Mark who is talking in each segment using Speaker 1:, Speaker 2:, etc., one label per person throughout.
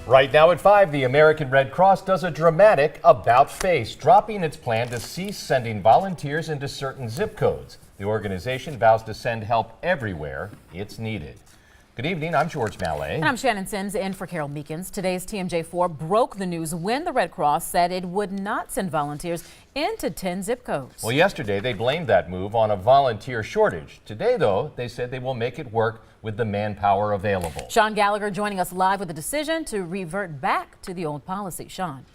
Speaker 1: Right now at 5, the American Red Cross does a dramatic about-face, dropping its plan to cease sending volunteers into certain zip codes. The organization vows to send help everywhere it's needed. Good evening, I'm George Mallet.
Speaker 2: And I'm Shannon Sims in for Carol Meekins. Today's TMJ4 broke the news when the Red Cross said it would not send volunteers into 10 zip codes.
Speaker 1: Well, yesterday they blamed that move on a volunteer shortage. Today, though, they said they will make it work with the manpower available.
Speaker 2: Sean Gallagher joining us live with a decision to revert back to the old policy. Sean.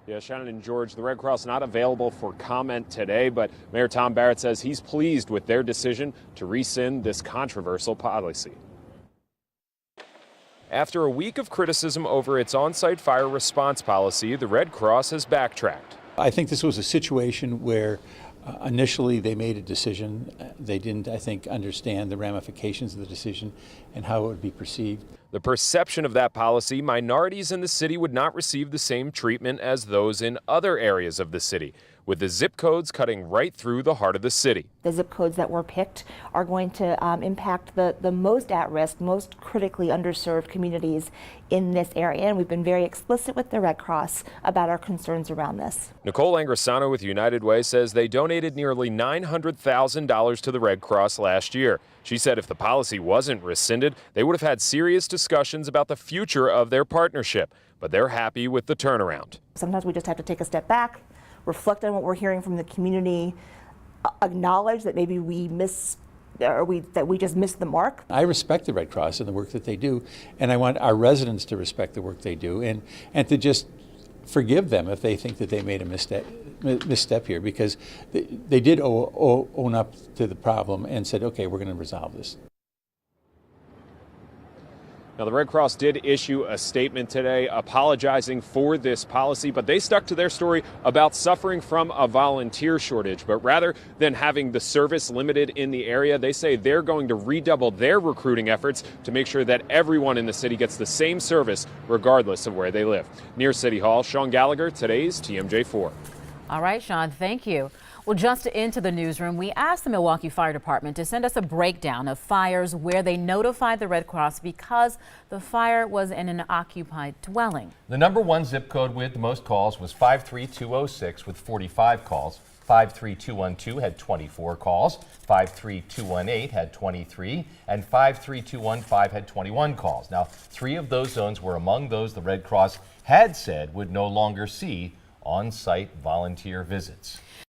Speaker 3: Yeah, Shannon and George, the Red Cross not available for comment today, but Mayor Tom Barrett says he's pleased with their decision to rescind this controversial policy. After a week of criticism over its on-site fire response policy, the Red Cross has backtracked.
Speaker 4: I think this was a situation where initially they made a decision. They didn't, I think, understand the ramifications of the decision and how it would be perceived.
Speaker 3: The perception of that policy, minorities in the city would not receive the same treatment as those in other areas of the city, with the zip codes cutting right through the heart of the city.
Speaker 5: The zip codes that were picked are going to impact the most at-risk, most critically underserved communities in this area, and we've been very explicit with the Red Cross about our concerns around this.
Speaker 3: Nicole Angrisano with United Way says they donated nearly $900,000 to the Red Cross last year. She said if the policy wasn't rescinded, they would have had serious discussions about the future of their partnership, but they're happy with the turnaround.
Speaker 5: Sometimes we just have to take a step back, reflect on what we're hearing from the community, acknowledge that maybe we just missed the mark.
Speaker 4: I respect the Red Cross and the work that they do, and I want our residents to respect the work they do and to just forgive them if they think that they made a misstep here, because they did own up to the problem and said, okay, we're going to resolve this.
Speaker 3: Now, the Red Cross did issue a statement today apologizing for this policy, but they stuck to their story about suffering from a volunteer shortage. But rather than having the service limited in the area, they say they're going to redouble their recruiting efforts to make sure that everyone in the city gets the same service regardless of where they live. Near City Hall, Sean Gallagher, today's TMJ4.
Speaker 2: All right, Sean, thank you. Well, just into the newsroom, we asked the Milwaukee Fire Department to send us a breakdown of fires where they notified the Red Cross because the fire was in an occupied dwelling.
Speaker 1: The number one zip code with the most calls was 53206 with 45 calls. 53212 had 24 calls. 53218 had 23, and 53215 had 21 calls. Now, 3 of those zones were among those the Red Cross had said would no longer see on-site volunteer visits.